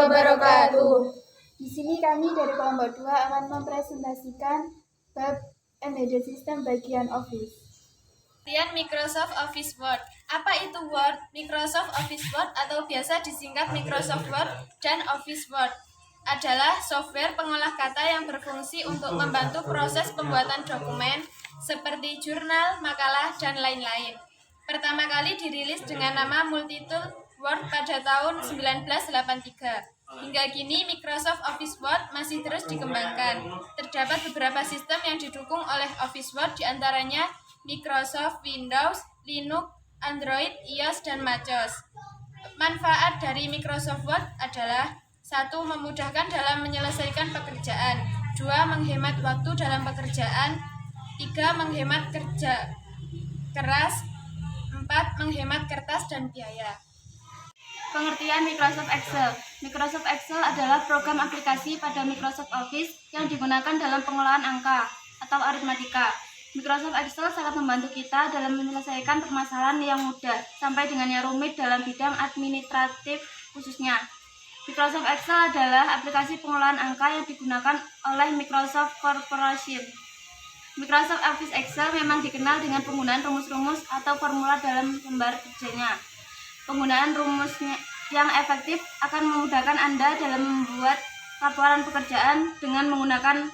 wabarakatuh. Di sini kami dari kelompok 2 akan mempresentasikan bab Embedded System bagian Office. Pengertian Microsoft Office Word. Apa itu Word? Microsoft Office Word atau biasa disingkat Microsoft Word dan Office Word adalah software pengolah kata yang berfungsi untuk membantu proses pembuatan dokumen seperti jurnal, makalah, dan lain-lain. Pertama kali dirilis dengan nama Multitool Word pada tahun 1983. Hingga kini Microsoft Office Word masih terus dikembangkan. Terdapat beberapa sistem yang didukung oleh Office Word, diantaranya Microsoft Windows, Linux, Android, iOS, dan macOS. Manfaat dari Microsoft Word adalah 1. Memudahkan dalam menyelesaikan pekerjaan. 2. Menghemat waktu dalam pekerjaan. 3. Menghemat kerja keras. 4. Menghemat kertas dan biaya. Pengertian Microsoft Excel. Microsoft Excel adalah program aplikasi pada Microsoft Office yang digunakan dalam pengolahan angka atau aritmatika. Microsoft Excel sangat membantu kita dalam menyelesaikan permasalahan yang mudah sampai dengan yang rumit dalam bidang administratif khususnya. Microsoft Excel adalah aplikasi pengolahan angka yang digunakan oleh Microsoft Corporation. Microsoft Office Excel memang dikenal dengan penggunaan rumus-rumus atau formula dalam lembar kerjanya. Penggunaan rumusnya yang efektif akan memudahkan Anda dalam membuat laporan pekerjaan dengan menggunakan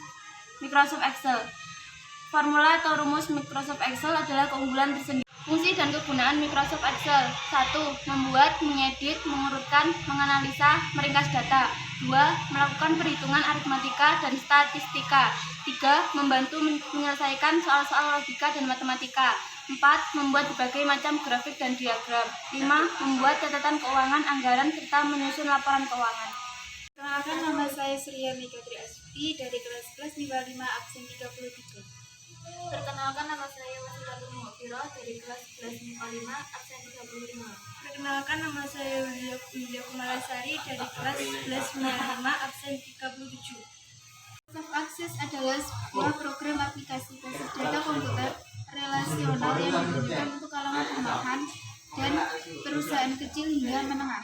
Microsoft Excel. Formula atau rumus Microsoft Excel adalah keunggulan tersendiri. Fungsi dan kegunaan Microsoft Excel. 1. Membuat, mengedit, mengurutkan, menganalisa, meringkas data. 2. Melakukan perhitungan aritmatika dan statistika. 3. Membantu menyelesaikan soal-soal logika dan matematika. 4. Membuat berbagai macam grafik dan diagram. 5. Membuat catatan keuangan, anggaran, serta menyusun laporan keuangan. Perkenalkan, nama saya Surya Megatri Astuti dari kelas MIPA 5 absen 33. Perkenalkan, nama saya Wasilatul Mughfiro dari kelas 11 MIPA 5 absen 35. Perkenalkan, nama saya Widya Kumalasari dari kelas 11 MIPA 5 absen 37. Microsoft Access adalah sebuah program aplikasi basis data komputer relasional yang digunakan untuk kalangan rumahan dan perusahaan kecil hingga menengah.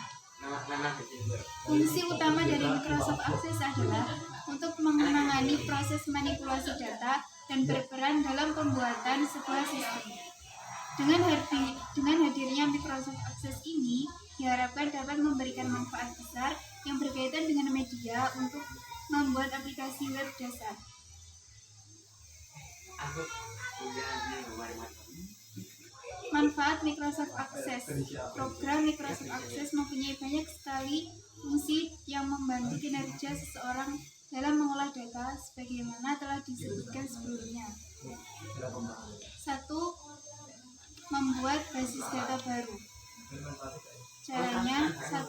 Fungsi utama dari Microsoft Access adalah untuk menangani proses manipulasi data dan berperan dalam pembuatan sebuah sistem. Dengan hadirnya Microsoft Access ini diharapkan dapat memberikan manfaat besar yang berkaitan dengan media untuk membuat aplikasi web dasar. Manfaat Microsoft Access. Program Microsoft Access mempunyai banyak sekali fungsi yang membantu kinerja seseorang dalam mengolah data sebagaimana telah disebutkan sebelumnya. 1. Membuat basis data baru. Caranya: 1.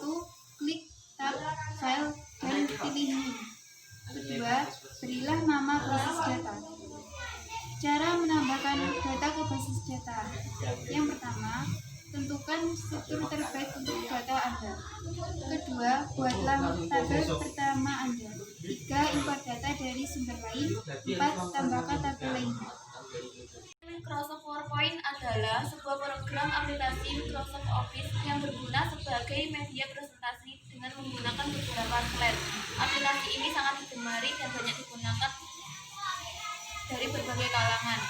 Klik tab file dan pilih new. 2. Berilah nama basis data. Cara menambahkan data ke basis data. Yang pertama, tentukan struktur terbaik untuk data Anda. Kedua, buatlah tabel pertama Anda. 3. Import data dari sumber lain. 4. Tambahkan tabel lainnya. Microsoft PowerPoint adalah sebuah program aplikasi Microsoft Office yang berguna sebagai media presentasi dengan menggunakan beberapa slide. Aplikasi ini sangat digemari dan banyak digunakan dari berbagai kalangan.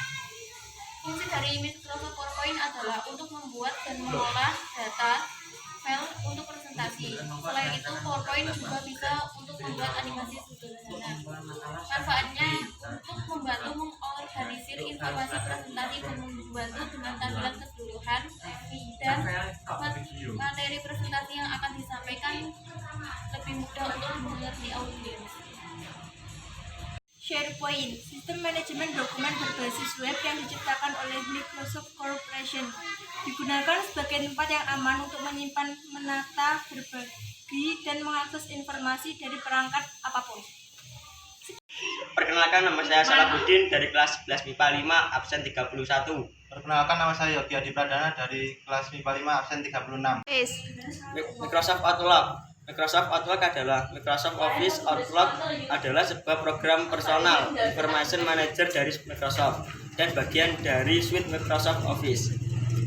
Fungsi dari Microsoft PowerPoint adalah untuk membuat dan mengolah data file untuk presentasi. Selain itu, PowerPoint juga bisa untuk membuat animasi sederhana. Manfaatnya untuk membantu mengorganisir informasi presentasi dan membantu dengan tampilan keseluruhan dan materi presentasi yang akan disampaikan lebih mudah untuk dimengerti audiens. SharePoint, sistem manajemen dokumen berbasis web yang diciptakan oleh Microsoft Corporation, digunakan sebagai tempat yang aman untuk menyimpan, menata, berbagi, dan mengakses informasi dari perangkat apapun. Perkenalkan, nama saya Salahuddin dari kelas 11 MIPA 5 absen 31. Perkenalkan, nama saya Yogi Adi Pradana dari kelas MIPA 5 absen 36. Microsoft Outlook. Microsoft Outlook adalah Microsoft Office. Outlook adalah sebuah program personal information manager dari Microsoft dan bagian dari suite Microsoft Office.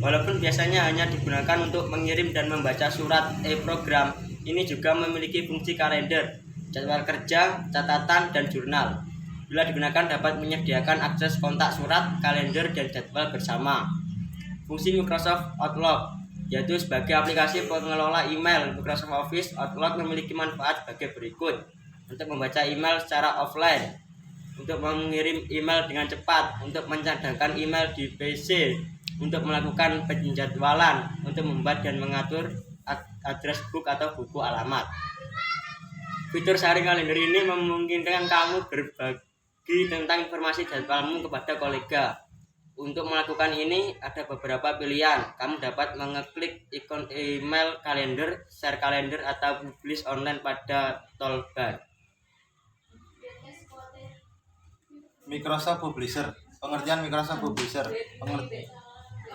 Walaupun biasanya hanya digunakan untuk mengirim dan membaca surat e-program, ini juga memiliki fungsi kalender, jadwal kerja, catatan, dan jurnal. Bila digunakan dapat menyediakan akses kontak surat, kalender, dan jadwal bersama. Fungsi Microsoft Outlook yaitu sebagai aplikasi pengelola email. Microsoft Office Outlook memiliki manfaat sebagai berikut: untuk membaca email secara offline, untuk mengirim email dengan cepat, untuk mencadangkan email di PC, untuk melakukan penjadwalan, untuk membuat dan mengatur address book atau buku alamat. Fitur sharing kalender ini memungkinkan kamu berbagi tentang informasi jadwalmu kepada kolega. Untuk melakukan ini ada beberapa pilihan. Kamu dapat mengeklik ikon email kalender, share kalender, atau publish online pada toolbar. Microsoft Publisher. Pengertian Microsoft Publisher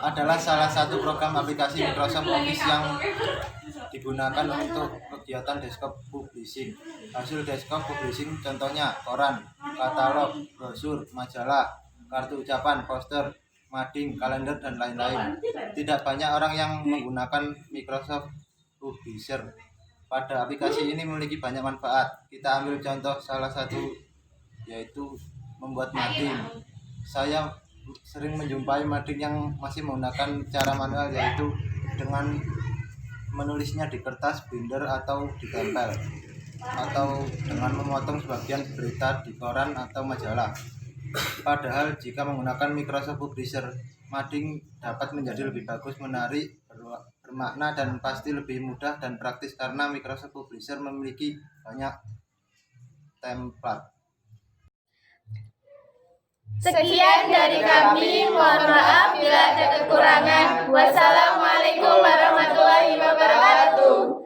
adalah salah satu program aplikasi Microsoft Office yang digunakan untuk kegiatan desktop publishing. Hasil desktop publishing contohnya koran, katalog, brosur, majalah, kartu ucapan, poster, mading, kalender, dan lain-lain. Tidak banyak orang yang menggunakan Microsoft Publisher. Pada aplikasi ini memiliki banyak manfaat. Kita ambil contoh salah satu, yaitu membuat mading. Saya sering menjumpai mading yang masih menggunakan cara manual, yaitu dengan menulisnya di kertas, binder, atau ditempel, atau dengan memotong sebagian berita di koran atau majalah. Padahal jika menggunakan Microsoft Publisher, mading dapat menjadi lebih bagus, menarik, bermakna, dan pasti lebih mudah dan praktis karena Microsoft Publisher memiliki banyak template. Sekian dari kami, mohon maaf bila ada kekurangan. Wassalamualaikum warahmatullahi wabarakatuh.